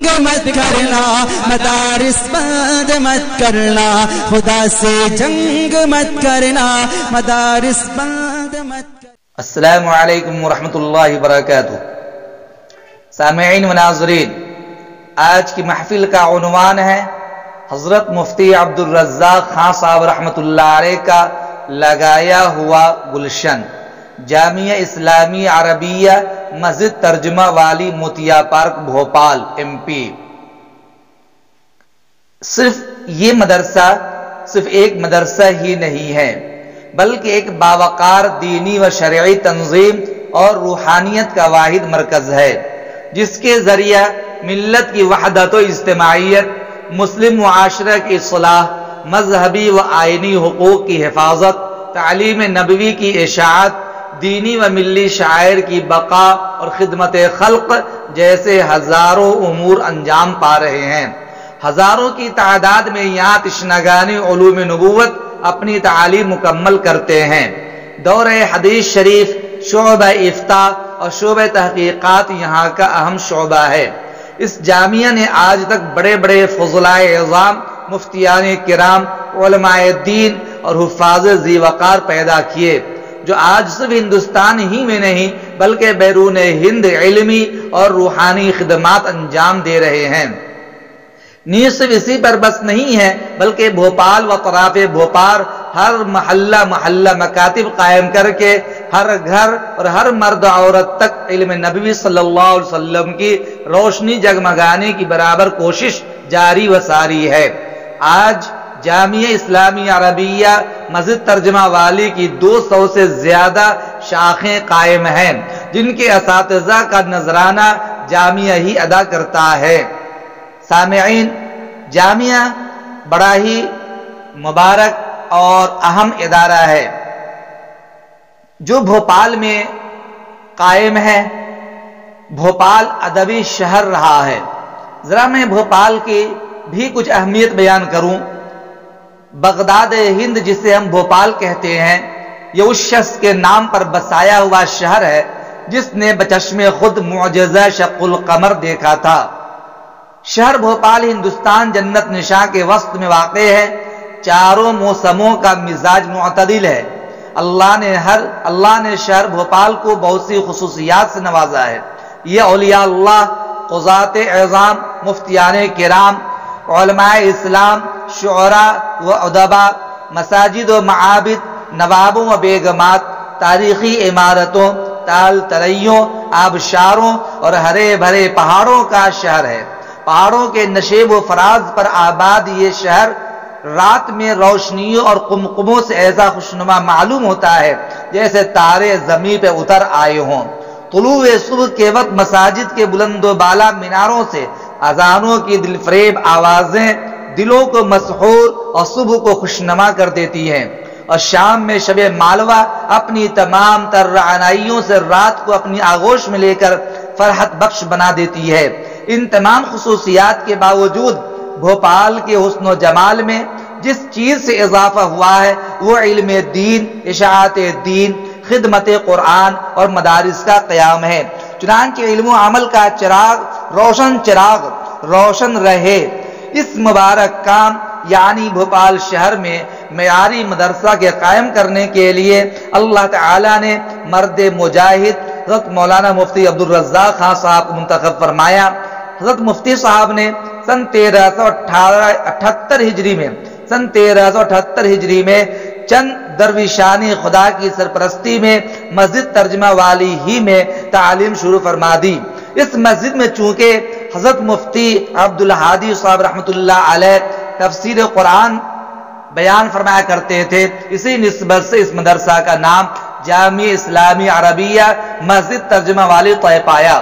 مت کرنا مدارس بند مت کرنا خدا سے جنگ مت کرنا مدارس بند مت کرنا. السلام علیکم ورحمۃ اللہ وبرکاتہ. سامعین و ناظرین، آج کی محفل کا عنوان ہے حضرت مفتی عبدالرزاق خان صاحب رحمۃ اللہ علیہ کا لگایا ہوا گلشن، جامعہ اسلامی عربیہ مسجد ترجمہ والی موتیا پارک بھوپال MP. صرف یہ مدرسہ صرف ایک مدرسہ ہی نہیں ہے، بلکہ ایک باوقار دینی و شرعی تنظیم اور روحانیت کا واحد مرکز ہے، جس کے ذریعہ ملت کی وحدت و اجتماعیت، مسلم معاشرہ کی اصلاح، مذہبی و آئینی حقوق کی حفاظت، تعلیم نبوی کی اشاعت، دینی و ملی شعائر کی بقا اور خدمت خلق جیسے ہزاروں امور انجام پا رہے ہیں. ہزاروں کی تعداد میں یہاں تشنگان علوم نبوت اپنی تعلیم مکمل کرتے ہیں. دورہ حدیث شریف، شعبہ افتاء اور شعبہ تحقیقات یہاں کا اہم شعبہ ہے. اس جامعہ نے آج تک بڑے بڑے فضلاء اعظام، مفتیان کرام، علماء دین اور حفاظ ذی وقار پیدا کیے، جو آج صرف ہندوستان ہی میں نہیں بلکہ بیرون ہند علمی اور روحانی خدمات انجام دے رہے ہیں. نیز صرف اسی پر بس نہیں ہے، بلکہ بھوپال و اطراف بھوپال ہر محلہ مکاتب قائم کر کے ہر گھر اور ہر مرد عورت تک علم نبوی صلی اللہ علیہ وسلم کی روشنی جگمگانے کی برابر کوشش جاری و ساری ہے. آج جامعہ اسلامی عربیہ مسجد ترجمہ والی کی 200 سے زیادہ شاخیں قائم ہیں، جن کے اساتذہ کا نذرانہ جامعہ ہی ادا کرتا ہے. سامعین، جامعہ بڑا ہی مبارک اور اہم ادارہ ہے جو بھوپال میں قائم ہے. بھوپال ادبی شہر رہا ہے. ذرا میں بھوپال کی بھی کچھ اہمیت بیان کروں. بغداد ہند جسے ہم بھوپال کہتے ہیں، یہ اس شخص کے نام پر بسایا ہوا شہر ہے جس نے بچشم خود معجزہ شق القمر دیکھا تھا. شہر بھوپال ہندوستان جنت نشاں کے وسط میں واقع ہے. چاروں موسموں کا مزاج معتدل ہے. اللہ نے شہر بھوپال کو بہت سی خصوصیات سے نوازا ہے. یہ اولیاء اللہ، قضات اعظام، مفتیان کرام، علماء اسلام، شعراء و ادباء، مساجد و معابد، نوابوں و بیگمات، تاریخی عمارتوں، تال تریوں، آبشاروں اور ہرے بھرے پہاڑوں کا شہر ہے. پہاڑوں کے نشیب و فراز پر آباد یہ شہر رات میں روشنیوں اور قمقموں سے ایسا خوشنما معلوم ہوتا ہے جیسے تارے زمین پہ اتر آئے ہوں. طلوع صبح کے وقت مساجد کے بلند و بالا میناروں سے اذانوں کی دلفریب آوازیں دلوں کو مسحور اور صبح کو خوشنما کر دیتی ہیں، اور شام میں شب مالوہ اپنی تمام تر رعنائیوں سے رات کو اپنی آغوش میں لے کر فرحت بخش بنا دیتی ہے. ان تمام خصوصیات کے باوجود بھوپال کے حسن و جمال میں جس چیز سے اضافہ ہوا ہے وہ علم دین، اشاعت دین، خدمت قرآن اور مدارس کا قیام ہے. چنانچہ علم و عمل کا چراغ روشن رہے. اس مبارک کام یعنی بھوپال شہر میں معیاری مدرسہ کے قائم کرنے کے لیے اللہ تعالیٰ نے مرد مجاہد حضرت مولانا مفتی عبدالرزاق خان صاحب کو منتخب فرمایا. حضرت مفتی صاحب نے سن 1378 ہجری میں چند درویشانی خدا کی سرپرستی میں مسجد ترجمہ والی ہی میں تعلیم شروع فرما دی. اس مسجد میں چونکہ حضرت مفتی عبدالہادی صاحب رحمۃ اللہ علیہ تفسیر قرآن بیان فرمایا کرتے تھے، اسی نسبت سے اس مدرسہ کا نام جامعہ اسلامی عربیہ مسجد ترجمہ والی طے پایا.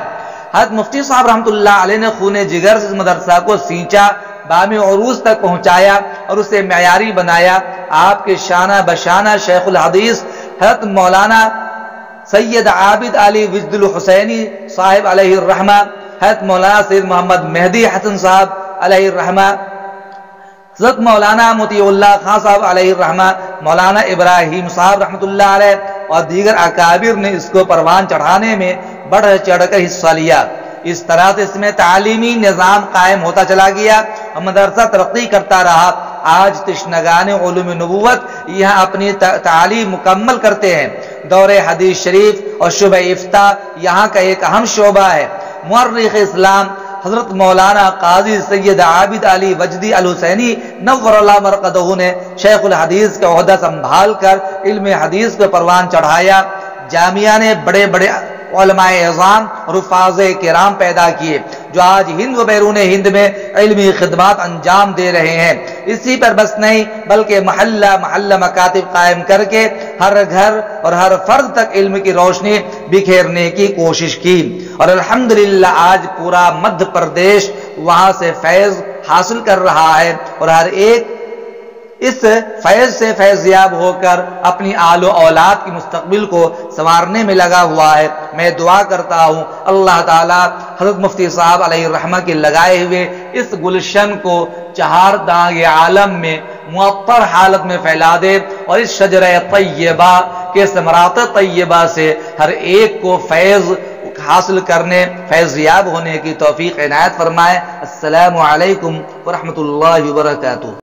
حضرت مفتی صاحب رحمۃ اللہ علیہ نے خون جگر سے اس مدرسہ کو سینچا، بام عروج تک پہنچایا اور اسے معیاری بنایا. آپ کے شانہ بشانہ شیخ الحدیث حضرت مولانا سید عابد علی وجد الحسینی صاحب علیہ الرحمہ، حضرت مولانا سید محمد مہدی حسن صاحب علیہ الرحمہ، حضرت مولانا مطیع اللہ خان صاحب علیہ الرحمہ، مولانا ابراہیم صاحب رحمۃ اللہ علیہ اور دیگر اکابر نے اس کو پروان چڑھانے میں بڑھ چڑھ کر حصہ لیا. اس طرح سے اس میں تعلیمی نظام قائم ہوتا چلا گیا اور مدرسہ ترقی کرتا رہا۔ آج تشنگان علوم نبوت یہاں اپنی تعلیم مکمل کرتے ہیں۔ دور حدیث شریف اور شعبہ افتاء یہاں کا ایک اہم شعبہ ہے۔ مورخ اسلام حضرت مولانا قاضی سید عابد علی وجدی الحسینی نور اللہ مرقدہ نے شیخ الحدیث کا عہدہ سنبھال کر علم حدیث کو پروان چڑھایا۔ جامعہ نے بڑے بڑے علماء اعظام اور حفاظ کرام پیدا کیے جو آج ہند و بیرون ہند میں علمی خدمات انجام دے رہے ہیں۔ اسی پر بس نہیں بلکہ محلہ محلہ مکاتب قائم کر کے ہر گھر اور ہر فرد تک علم کی روشنی بکھیرنے کی کوشش کی، اور الحمدللہ آج پورا مدھیہ پردیش وہاں سے فیض حاصل کر رہا ہے، اور ہر ایک اس فیض سے فیضیاب ہو کر اپنی آل و اولاد کی مستقبل کو سنوارنے میں لگا ہوا ہے۔ میں دعا کرتا ہوں اللہ تعالی حضرت مفتی صاحب علیہ الرحمہ کے لگائے ہوئے اس گلشن کو چہار دانگ عالم میں معطر حالت میں پھیلا دے، اور اس شجرہ طیبہ کے ثمرات طیبہ سے ہر ایک کو فیض حاصل کرنے، فیضیاب ہونے کی توفیق عنایت فرمائے۔ السلام علیکم ورحمۃ اللہ وبرکاتہ۔